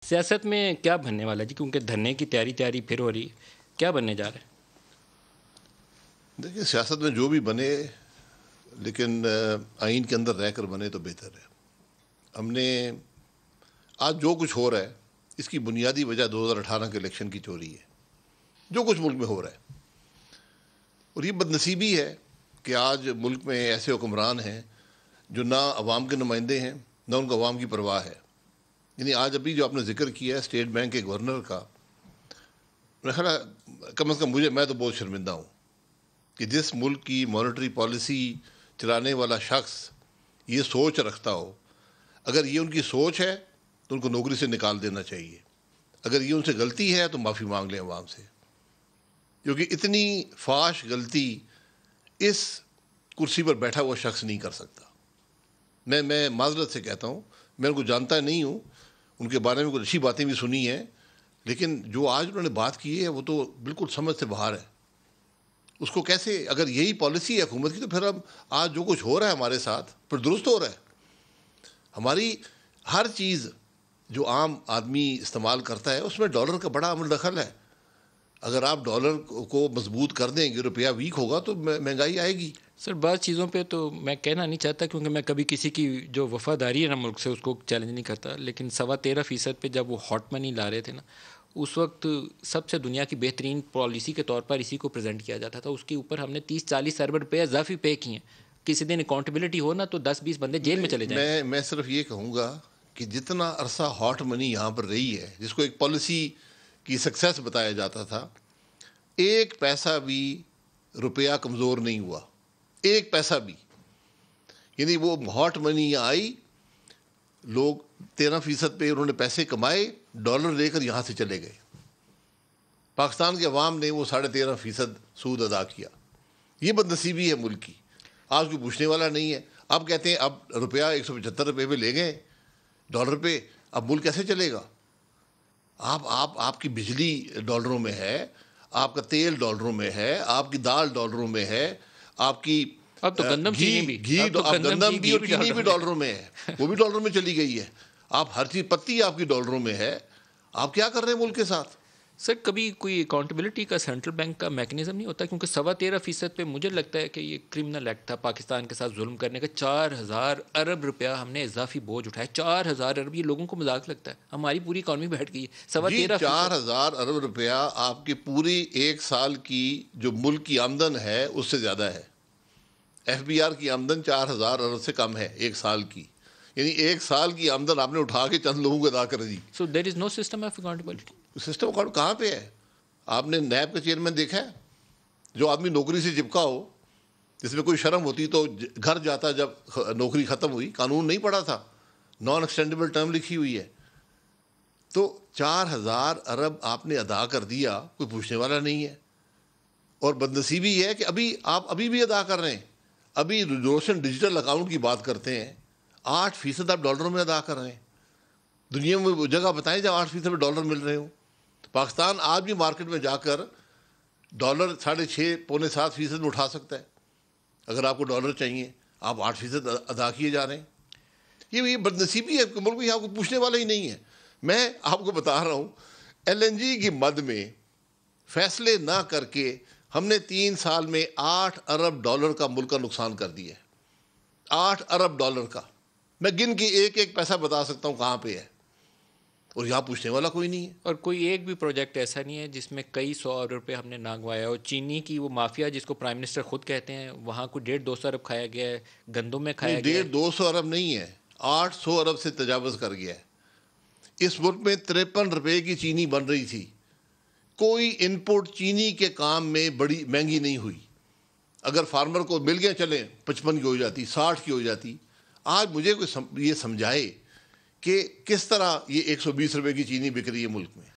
سیاست میں کیا بننے والا ہے جی؟ کیونکہ دھرنے کی تیاری پھر ہو رہی ہے، کیا بننے جا رہا ہے؟ دیکھیے، سیاست میں جو بھی بنے لیکن آئین کے اندر رہ کر بنے تو بہتر ہے۔ ہم نے آج جو کچھ ہو رہا ہے اس کی بنیادی وجہ 2018 کے الیکشن کی چوری ہے، جو کچھ ملک میں ہو رہا ہے۔ اور یہ بدنصیبی ہے کہ آج ملک میں ایسے حکمران ہیں جو نہ عوام کے نمائندے ہیں، نہ ان کو عوام کی پرواہ ہے۔ یعنی آج ابھی جو آپ نے ذکر کیا ہے اسٹیٹ بینک کے گورنر کا، میرا خیال ہے کم از کم میں تو بہت شرمندہ ہوں کہ جس ملک کی مانیٹری پالیسی چلانے والا شخص یہ سوچ رکھتا ہو، اگر یہ ان کی سوچ ہے تو ان کو نوکری سے نکال دینا چاہیے، اگر یہ ان سے غلطی ہے تو معافی مانگ لیں عوام سے، کیونکہ اتنی فاش غلطی اس کرسی پر بیٹھا ہوا شخص نہیں کر سکتا۔ میں معذرت سے کہتا ہوں، میں ان کو جانتا نہیں ہوں، ان کے بارے میں کچھ اچھی باتیں بھی سنی ہیں، لیکن جو آج انہوں نے بات کی ہے وہ تو بالکل سمجھ سے باہر ہے۔ اس کو کیسے، اگر یہی پالیسی ہے حکومت کی، تو پھر اب آج جو کچھ ہو رہا ہے ہمارے ساتھ پھر درست ہو رہا ہے۔ ہماری ہر چیز جو عام آدمی استعمال کرتا ہے اس میں ڈالر کا بڑا عمل دخل ہے۔ اگر آپ ڈالر کو مضبوط کر دیں گے، روپیہ ویک ہوگا تو مہنگائی آئے گی۔ سر، بعض چیزوں پہ تو میں کہنا نہیں چاہتا کیونکہ میں کبھی کسی کی جو وفاداری ہے نا ملک سے اس کو چیلنج نہیں کرتا، لیکن 13.25% پہ جب وہ ہاٹ منی لا رہے تھے نا، اس وقت سب سے دنیا کی بہترین پالیسی کے طور پر اسی کو پریزنٹ کیا جاتا تھا۔ اس کے اوپر ہم نے 30-40 ارب روپے اضافی پے کیے ہیں۔ کسی دن اکاؤنٹیبلٹی ہو نا تو 10-20 بندے جیل میں چلے جائیں۔ میں صرف یہ کہوں گا کہ جتنا عرصہ ہاٹ منی یہاں پر رہی ہے، جس کو ایک پالیسی کی سکسیس بتایا جاتا تھا، ایک پیسہ بھی روپیہ کمزور نہیں ہوا، ایک پیسہ بھی۔ یعنی وہ ہاٹ منی یہاں آئی، لوگ 13% پہ انہوں نے پیسے کمائے، ڈالر لے کر یہاں سے چلے گئے۔ پاکستان کے عوام نے وہ 13.5% سود ادا کیا۔ یہ بدنصیبی ہے ملک کی۔ آج کوئی پوچھنے والا نہیں ہے۔ اب کہتے ہیں اب روپیہ 175 روپے پہ لے گئے ڈالر پہ، اب ملک کیسے چلے گا؟ آپ کی بجلی ڈالروں میں ہے، آپ کا تیل ڈالروں میں ہے، آپ کی دال ڈالروں میں ہے، آپ کی اب تو گندم چینی بھی، گندم بھی اور چینی بھی ڈالروں میں ہے، وہ بھی ڈالروں میں چلی گئی ہے۔ آپ ہر چیز، پتی آپ کی ڈالروں میں ہے۔ آپ کیا کر رہے ہیں ملک کے ساتھ؟ سر، کبھی کوئی اکاؤنٹیبلٹی کا سینٹرل بینک کا میکنزم نہیں ہوتا؟ کیونکہ 13.25% پہ مجھے لگتا ہے کہ یہ کرمنل ایکٹ تھا پاکستان کے ساتھ ظلم کرنے کا۔ 4,000 ارب روپیہ ہم نے اضافی بوجھ اٹھایا۔ 4,000 ارب، یہ لوگوں کو مذاق لگتا ہے؟ ہماری پوری اکانومی بیٹھ گئی ہے 13.25%۔ 4,000 ارب روپیہ آپ کی پوری ایک سال کی جو ملک کی آمدن ہے اس سے زیادہ ہے۔ ایف بی آر کی آمدن 4,000 ارب سے کم ہے ایک سال کی۔ یعنی ایک سال کی آمدن آپ نے اٹھا کے چند لوگوں کو ادا کر دی۔ So there is no system of accountability. System account کہاں پہ ہے؟ آپ نے نیب کا چیئرمین دیکھا ہے؟ جو آدمی نوکری سے چپکا ہو، جس میں کوئی شرم ہوتی تو گھر جاتا جب نوکری ختم ہوئی۔ قانون نہیں پڑھا تھا، نان ایکسٹینڈیبل ٹرم لکھی ہوئی ہے۔ تو 4,000 ارب آپ نے ادا کر دیا، کوئی پوچھنے والا نہیں ہے۔ اور بدنصیبی یہ ہے کہ آپ ابھی بھی ادا کر رہے ہیں۔ ابھی روشن ڈیجیٹل اکاؤنٹ کی بات کرتے ہیں، 8% آپ ڈالروں میں ادا کر رہے ہیں۔ دنیا میں وہ جگہ بتائیں جہاں 8% میں ڈالر مل رہے ہوں۔ پاکستان آج بھی مارکیٹ میں جا کر ڈالر 6.5 پونے 7% میں اٹھا سکتا ہے۔ اگر آپ کو ڈالر چاہیے، آپ 8% ادا کیے جا رہے ہیں۔ یہ بدنصیبی ہے کہ ملک میں یہاں کو پوچھنے والا ہی نہیں ہے۔ میں آپ کو بتا رہا ہوں، LNG کی مد میں فیصلے نہ کر کے ہم نے 3 سال میں 8 ارب ڈالر کا ملک کا نقصان کر دیا ہے۔ 8 ارب ڈالر کا، میں گن کے ایک ایک پیسہ بتا سکتا ہوں کہاں پہ ہے، اور یہاں پوچھنے والا کوئی نہیں ہے۔ اور کوئی ایک بھی پروجیکٹ ایسا نہیں ہے جس میں کئی 100 ارب روپے ہم نے نہ گنوایا ہو۔ چینی کی وہ مافیا جس کو پرائم منسٹر خود کہتے ہیں، وہاں کوئی 150-200 ارب کھایا گیا ہے، گندم میں کھایا گیا ہے۔ 150-200 ارب نہیں ہے، 800 ارب سے تجاوز کر گیا ہے۔ اس ملک میں 53 روپے کی چینی بن رہی تھی۔ کوئی ان پٹ چینی کے کام میں بڑی مہنگی نہیں ہوئی۔ اگر فارمر کو مل گیا چلیں 55 کی ہو جاتی، 60 کی ہو جاتی۔ آج مجھے کوئی یہ سمجھائے کہ کس طرح یہ 120 روپے کی چینی بک رہی ہے ملک میں۔